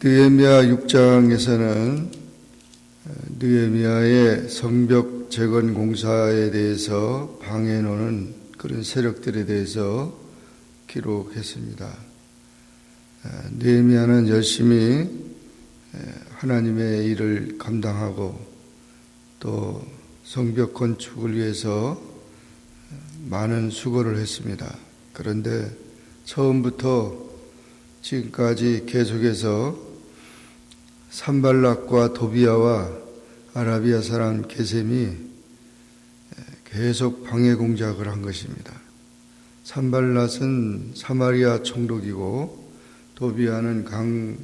느헤미야 6장에서는 느헤미야의 성벽 재건 공사에 대해서 방해 노는 그런 세력들에 대해서 기록했습니다. 느헤미야는 열심히 하나님의 일을 감당하고 또 성벽 건축을 위해서 많은 수고를 했습니다. 그런데 처음부터 지금까지 계속해서 산발락과 도비아와 아라비아 사람 게셈이 계속 방해 공작을 한 것입니다. 산발락은 사마리아 총독이고 도비아는 강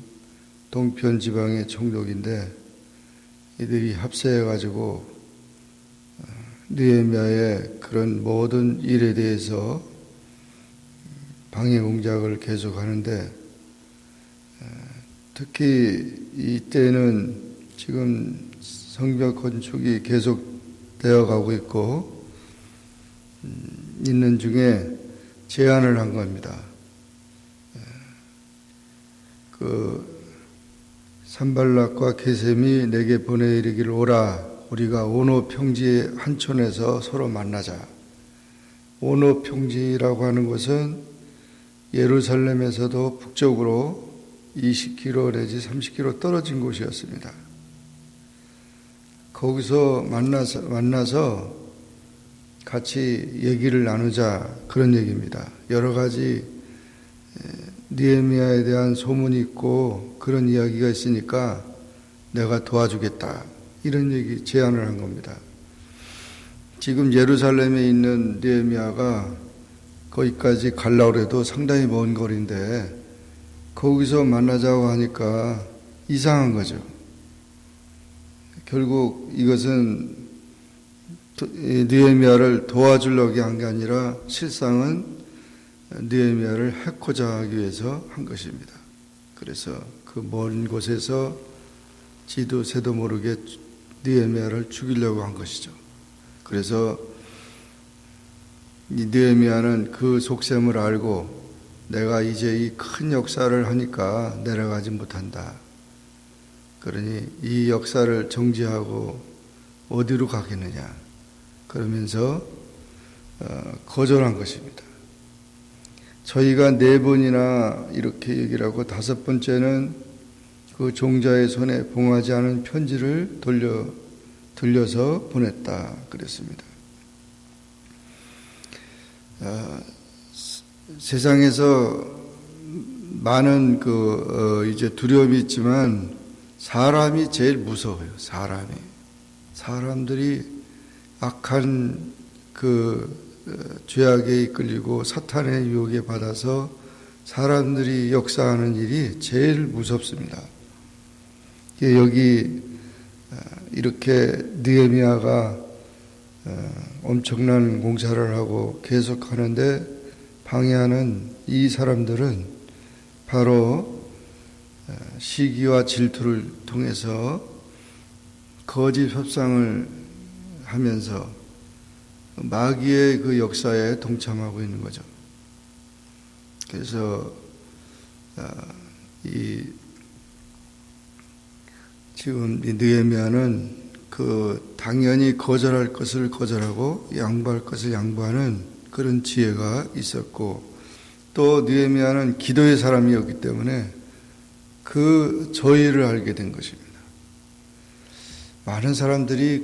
동편 지방의 총독인데 이들이 합세해가지고 느헤미야의 그런 모든 일에 대해서 방해 공작을 계속하는데, 특히 이때는 지금 성벽 건축이 계속되어 가고 있고 있는 중에 제안을 한 겁니다. 산발락과 게셈이 내게 보내 이르기를 오라, 우리가 오노 평지의 한촌에서 서로 만나자. 오노 평지라고 하는 것은 예루살렘에서도 북쪽으로 20km 내지 30km 떨어진 곳이었습니다. 거기서 만나서 같이 얘기를 나누자, 그런 얘기입니다. 여러 가지 느헤미야에 대한 소문이 있고 그런 이야기가 있으니까 내가 도와주겠다, 이런 얘기 제안을 한 겁니다. 지금 예루살렘에 있는 느헤미야가 거기까지 가려고 해도 상당히 먼 거리인데 거기서 만나자고 하니까 이상한 거죠. 결국 이것은 느헤미야를 도와주려고 한 게 아니라 실상은 느헤미야를 해코자 하기 위해서 한 것입니다. 그래서 그 먼 곳에서 지도 새도 모르게 느헤미야를 죽이려고 한 것이죠. 그래서 이 느헤미야는 그 속셈을 알고 내가 이제 이 큰 역사를 하니까 내려가지 못한다. 그러니 이 역사를 정지하고 어디로 가겠느냐, 그러면서 거절한 것입니다. 저희가 4번이나 이렇게 얘기를 하고 5번째는 그 종자의 손에 봉하지 않은 편지를 들려서 보냈다 그랬습니다. 세상에서 많은 이제 두려움이 있지만 사람이 제일 무서워요. 사람들이 악한 죄악에 이끌리고 사탄의 유혹에 받아서 사람들이 역사하는 일이 제일 무섭습니다. 여기 이렇게 느헤미야가 엄청난 공사를 하고 계속하는데 방해하는 이 사람들은 바로 시기와 질투를 통해서 거짓 협상을 하면서 마귀의 그 역사에 동참하고 있는 거죠. 그래서 지금 이 느헤미야는 당연히 거절할 것을 거절하고 양보할 것을 양보하는 그런 지혜가 있었고, 또 느헤미야는 기도의 사람이었기 때문에 그 저희를 알게 된 것입니다. 많은 사람들이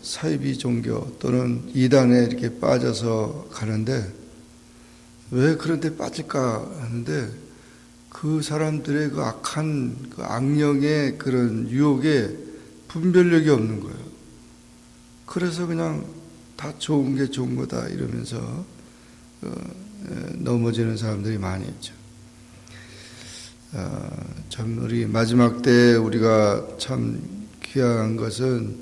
사이비 종교 또는 이단에 이렇게 빠져서 가는데 왜 그런 데 빠질까 하는데 그 사람들의 악한 악령의 그런 유혹에 분별력이 없는 거예요. 그래서 그냥 다 좋은 게 좋은 거다 이러면서 넘어지는 사람들이 많이 있죠. 참 우리 마지막 때 우리가 참 귀한 것은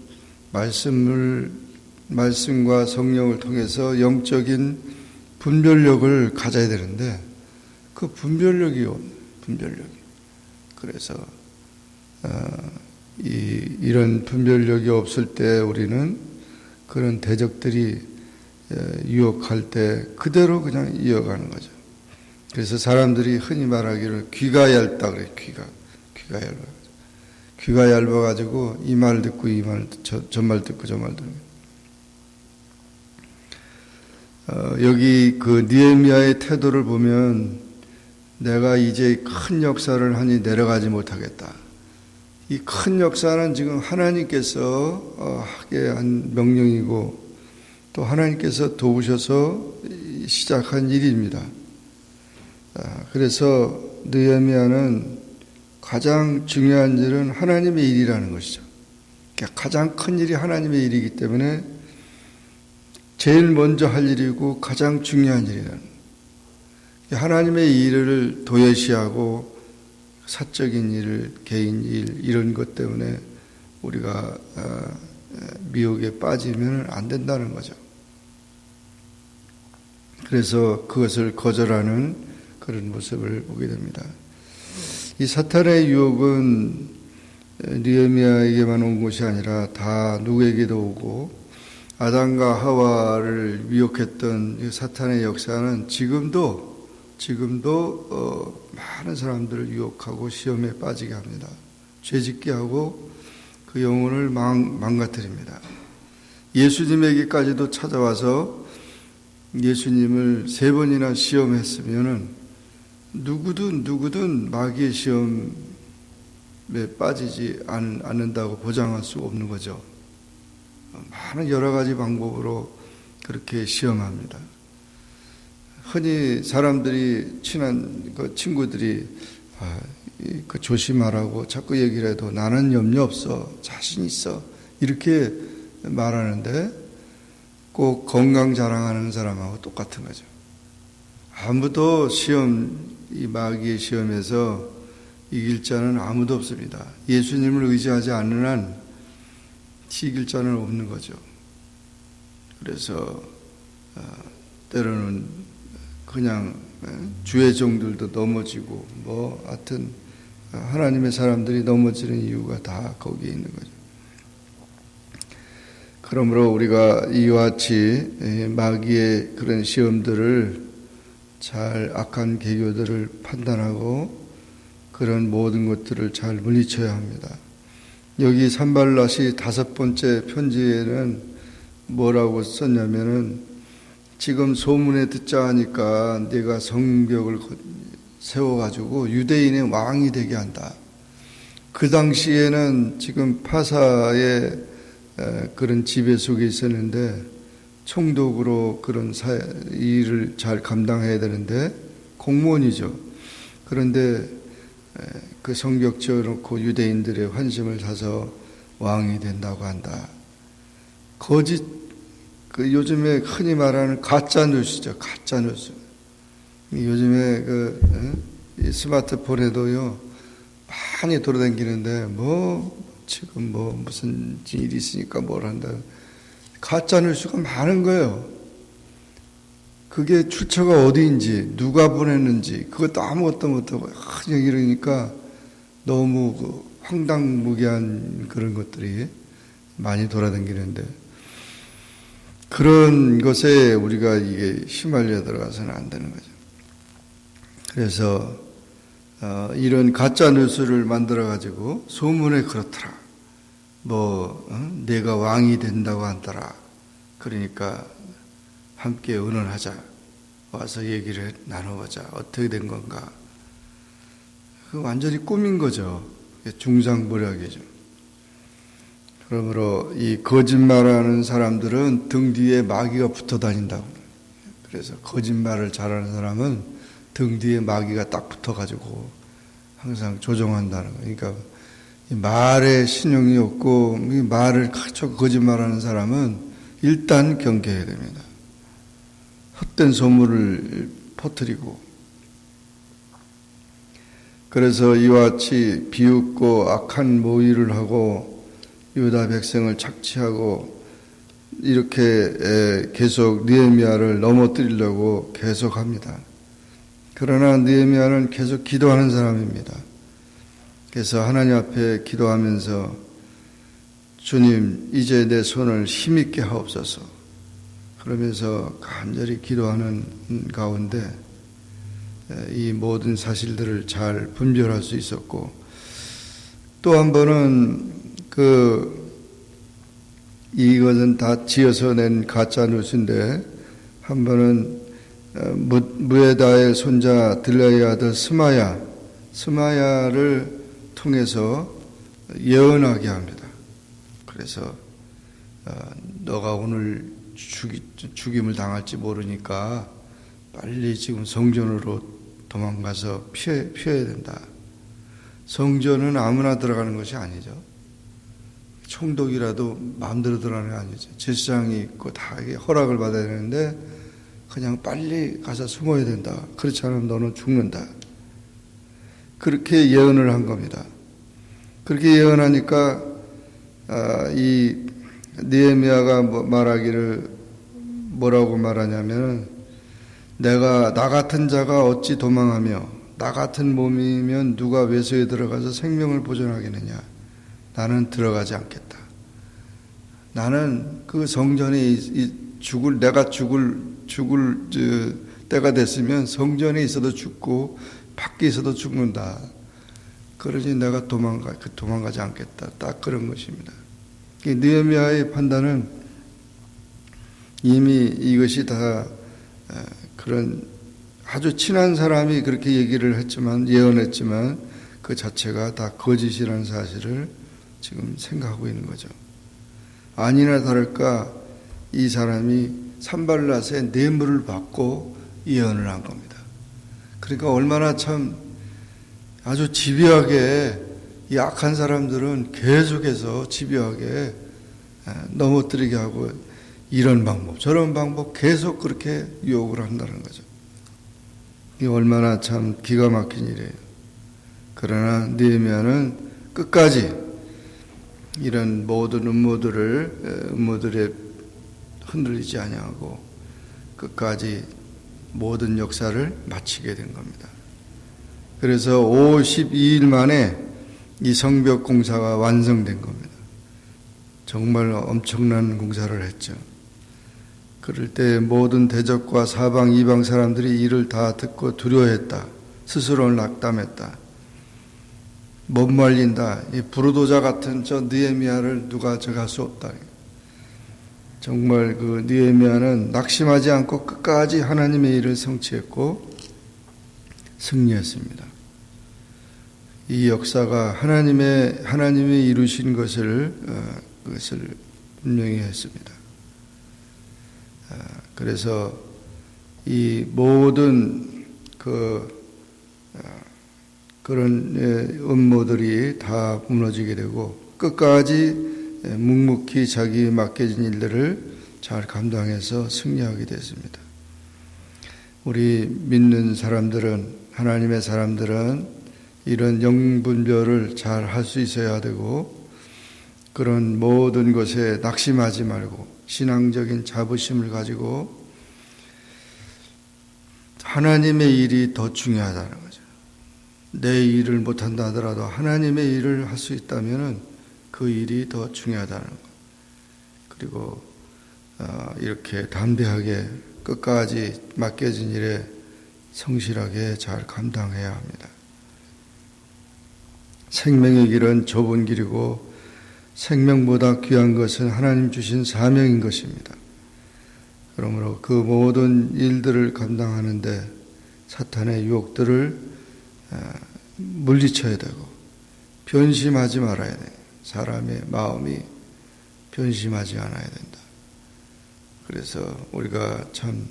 말씀과 성령을 통해서 영적인 분별력을 가져야 되는데 그 분별력이 없는 분별력이. 그래서 이런 분별력이 없을 때 우리는 그런 대적들이 유혹할 때 그대로 그냥 이어가는 거죠. 그래서 사람들이 흔히 말하기를 귀가 얇다 그래요. 귀가 귀가 얇아가지고 이 말 듣고 이 말, 저 말 듣고 저 말 듣고. 여기 그 느헤미야의 태도를 보면 내가 이제 큰 역사를 하니 내려가지 못하겠다. 이 큰 역사는 지금 하나님께서 하게 한 명령이고 또 하나님께서 도우셔서 시작한 일입니다. 그래서 느헤미야는 가장 중요한 일은 하나님의 일이라는 것이죠. 가장 큰 일이 하나님의 일이기 때문에 제일 먼저 할 일이고 가장 중요한 일이라는 하나님의 일을 도외시하고 사적인 일, 개인 일 이런 것 때문에 우리가 미혹에 빠지면 안 된다는 거죠. 그래서 그것을 거절하는 그런 모습을 보게 됩니다. 이 사탄의 유혹은 느헤미야에게만 온 것이 아니라 다 누구에게도 오고 아담과 하와를 미혹했던 이 사탄의 역사는 지금도 많은 사람들을 유혹하고 시험에 빠지게 합니다. 죄짓게 하고 그 영혼을 망가뜨립니다. 예수님에게까지도 찾아와서 예수님을 3번이나 시험했으면은 누구든 마귀의 시험에 빠지지 않는다고 보장할 수 없는 거죠. 많은 여러 가지 방법으로 그렇게 시험합니다. 흔히 사람들이 친한 그 친구들이 그 조심하라고 자꾸 얘기를 해도 나는 염려 없어, 자신 있어 이렇게 말하는데 꼭 건강 자랑하는 사람하고 똑같은 거죠. 아무도 이 마귀의 시험에서 이길 자는 아무도 없습니다. 예수님을 의지하지 않는 한 이길 자는 없는 거죠. 그래서 때로는 그냥 주의 종들도 넘어지고 하여튼 하나님의 사람들이 넘어지는 이유가 다 거기에 있는 거죠. 그러므로 우리가 이와 같이 마귀의 그런 시험들을 잘 악한 계교들을 판단하고 그런 모든 것들을 잘 물리쳐야 합니다. 여기 산발랏이 5번째 편지에는 뭐라고 썼냐면은 지금 소문에 듣자 하니까 네가 성벽을 세워가지고 유대인의 왕이 되게 한다. 그 당시에는 지금 파사의 그런 지배 속에 있었는데 총독으로 그런 일을 잘 감당해야 되는데 공무원이죠. 그런데 그 성벽 지어놓고 유대인들의 환심을 사서 왕이 된다고 한다. 거짓, 요즘에 흔히 말하는 가짜 뉴스죠. 가짜 뉴스. 요즘에 스마트폰에도요 많이 돌아다니는데 지금 무슨 일이 있으니까 뭘 한다. 가짜 뉴스가 많은 거예요. 그게 출처가 어디인지, 누가 보냈는지, 그것도 아무것도 못하고, 그냥 이러니까 너무 황당무계한 그런 것들이 많이 돌아다니는데, 그런 것에 우리가 이게 휘말려 들어가서는 안 되는 거죠. 그래서, 이런 가짜 뉴스를 만들어가지고, 소문에 그렇더라. 내가 왕이 된다고 한다라. 그러니까, 함께 의논하자. 와서 얘기를 나눠보자. 어떻게 된 건가. 그 완전히 꿈인 거죠. 중상모략이죠. 그러므로 이 거짓말하는 사람들은 등 뒤에 마귀가 붙어 다닌다고. 그래서 거짓말을 잘하는 사람은 등 뒤에 마귀가 딱 붙어가지고 항상 조종한다는 거예요. 그러니까 말에 신용이 없고 말을 거짓말하는 사람은 일단 경계해야 됩니다. 헛된 소문을 퍼뜨리고 그래서 이와 같이 비웃고 악한 모의를 하고 유다 백성을 착취하고 이렇게 계속 느헤미야를 넘어뜨리려고 계속합니다. 그러나 느헤미야는 계속 기도하는 사람입니다. 그래서 하나님 앞에 기도하면서 주님 이제 내 손을 힘있게 하옵소서 그러면서 간절히 기도하는 가운데 이 모든 사실들을 잘 분별할 수 있었고 또 한 번은 이것은 다 지어서 낸 가짜 뉴스인데, 한 번은 무에다의 손자 들라의 아들 스마야를 통해서 예언하게 합니다. 그래서 너가 오늘 죽임을 당할지 모르니까 빨리 지금 성전으로 도망가서 피해야 된다. 성전은 아무나 들어가는 것이 아니죠. 총독이라도 마음대로 들어가는 게 아니죠. 제사장이 있고 다 허락을 받아야 되는데 그냥 빨리 가서 숨어야 된다. 그렇지 않으면 너는 죽는다. 그렇게 예언을 한 겁니다. 그렇게 예언하니까 이 느헤미야가 말하기를 뭐라고 말하냐면, 내가 나 같은 자가 어찌 도망하며 나 같은 몸이면 누가 외소에 들어가서 생명을 보존하겠느냐. 나는 들어가지 않겠다. 나는 그 성전에 내가 죽을 때가 됐으면 성전에 있어도 죽고 밖에 있어도 죽는다. 그러니 내가 도망가지 않겠다. 딱 그런 것입니다. 느헤미야의 판단은 이미 이것이 다 그런 아주 친한 사람이 그렇게 얘기를 했지만, 예언했지만 그 자체가 다 거짓이라는 사실을 지금 생각하고 있는 거죠. 아니나 다를까 이 사람이 산발랏의 뇌물을 받고 예언을 한 겁니다. 그러니까 얼마나 참 아주 집요하게, 이 악한 사람들은 계속해서 집요하게 넘어뜨리게 하고, 이런 방법 저런 방법 계속 그렇게 유혹을 한다는 거죠. 이게 얼마나 참 기가 막힌 일이에요. 그러나 느헤미야는 끝까지 이런 모든 음모들에 흔들리지 아니하고 끝까지 모든 역사를 마치게 된 겁니다. 그래서 52일 만에 이 성벽 공사가 완성된 겁니다. 정말 엄청난 공사를 했죠. 그럴 때 모든 대적과 사방 이방 사람들이 이를 다 듣고 두려워했다. 스스로를 낙담했다. 못 말린다. 이 부르도자 같은 저 느헤미야를 누가 저갈 수 없다. 정말 그 느헤미야는 낙심하지 않고 끝까지 하나님의 일을 성취했고 승리했습니다. 이 역사가 하나님이 이루신 그것을 분명히 했습니다. 그래서 이 모든 그런 음모들이 다 무너지게 되고 끝까지 묵묵히 자기 맡겨진 일들을 잘 감당해서 승리하게 됐습니다. 우리 믿는 사람들은, 하나님의 사람들은 이런 영분별을 잘 할 수 있어야 되고, 그런 모든 것에 낙심하지 말고 신앙적인 자부심을 가지고 하나님의 일이 더 중요하다는 거죠. 내 일을 못한다 하더라도 하나님의 일을 할 수 있다면 그 일이 더 중요하다는 것. 그리고 이렇게 담대하게 끝까지 맡겨진 일에 성실하게 잘 감당해야 합니다. 생명의 길은 좁은 길이고 생명보다 귀한 것은 하나님 주신 사명인 것입니다. 그러므로 그 모든 일들을 감당하는데 사탄의 유혹들을 물리쳐야 되고 변심하지 말아야 돼요. 사람의 마음이 변심하지 않아야 된다. 그래서 우리가 참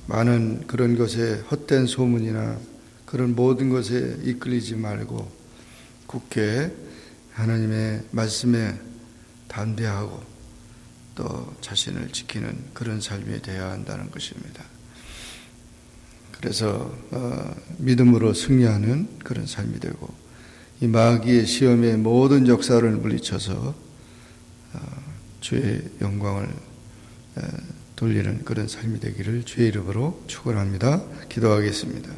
많은 그런 것에 헛된 소문이나 그런 모든 것에 이끌리지 말고 굳게 하나님의 말씀에 담대하고 또 자신을 지키는 그런 삶이 되어야 한다는 것입니다. 그래서 믿음으로 승리하는 그런 삶이 되고 이 마귀의 시험의 모든 역사를 물리쳐서 주의 영광을 돌리는 그런 삶이 되기를 주의 이름으로 축원합니다. 기도하겠습니다.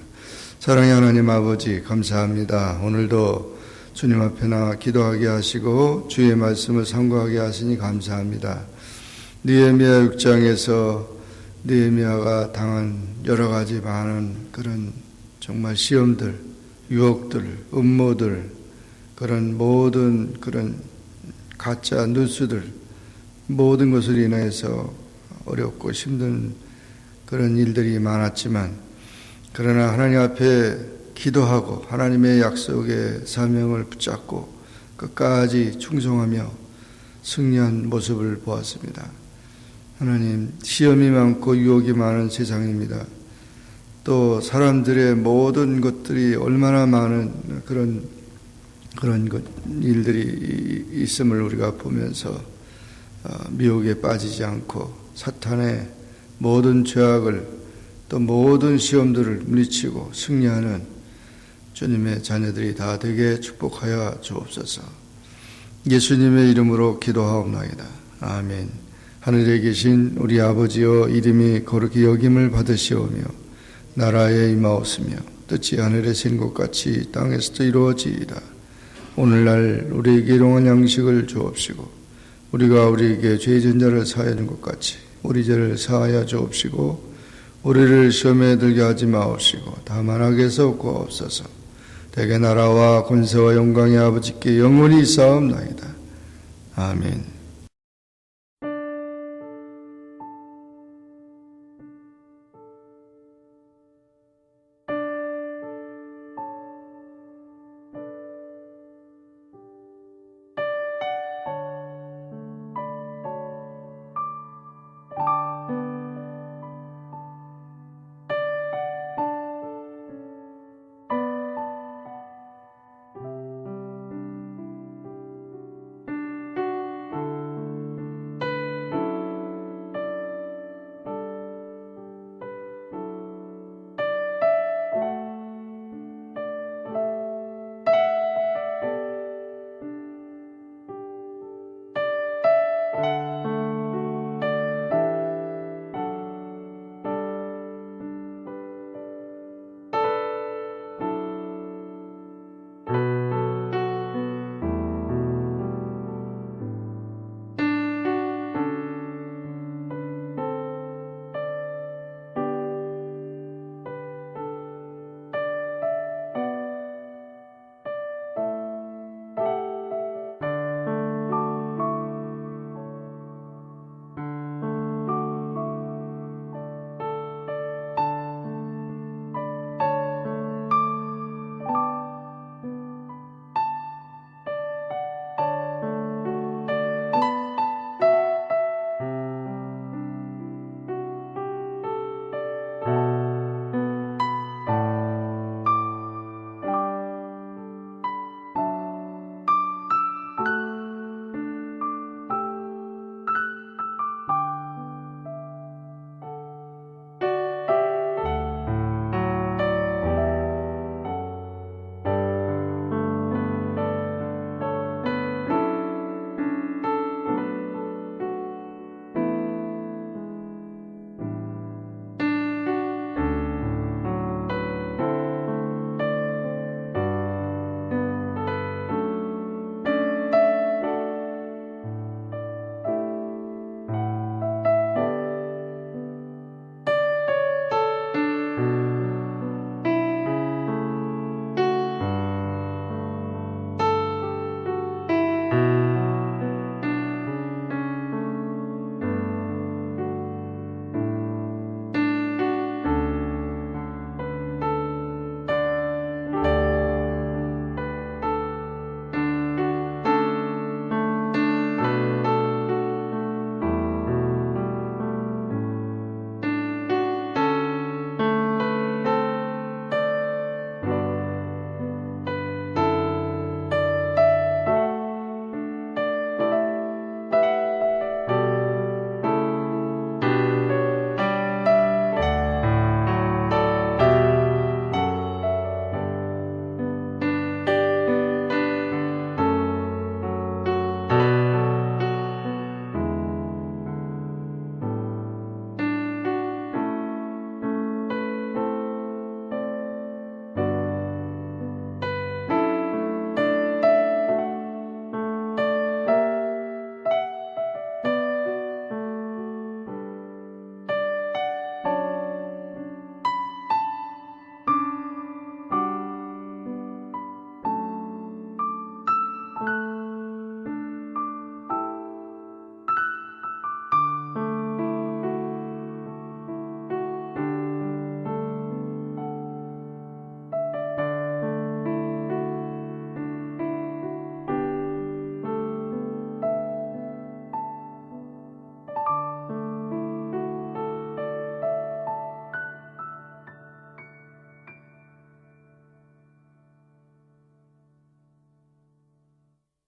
사랑의 하나님 아버지 감사합니다. 오늘도 주님 앞에 나와 기도하게 하시고 주의 말씀을 상고하게 하시니 감사합니다. 느헤미야 6장에서 느헤미야가 당한 여러 가지 많은 그런 정말 시험들, 유혹들, 음모들, 그런 모든 그런 가짜 뉴스들 모든 것을 인해서 어렵고 힘든 그런 일들이 많았지만 그러나 하나님 앞에 기도하고 하나님의 약속의 사명을 붙잡고 끝까지 충성하며 승리한 모습을 보았습니다. 하나님, 시험이 많고 유혹이 많은 세상입니다. 또 사람들의 모든 것들이 얼마나 많은 그런 일들이 있음을 우리가 보면서 미혹에 빠지지 않고 사탄의 모든 죄악을 또 모든 시험들을 물리치고 승리하는 주님의 자녀들이 다 되게 축복하여 주옵소서. 예수님의 이름으로 기도하옵나이다. 아멘. 하늘에 계신 우리 아버지여, 이름이 거룩히 여김을 받으시오며 나라에 임하옵시며 뜻이 하늘에서 이룬 것 같이 땅에서도 이루어지이다. 오늘날 우리에게 일용할 양식을 주옵시고 우리가 우리에게 죄진 자를 사하여 준 것 같이 우리 죄를 사하여 주옵시고 우리를 시험에 들게 하지 마옵시고 다만 악에서 구하옵소서. 대개 나라와 권세와 영광의 아버지께 영원히 있사옵나이다. 아멘.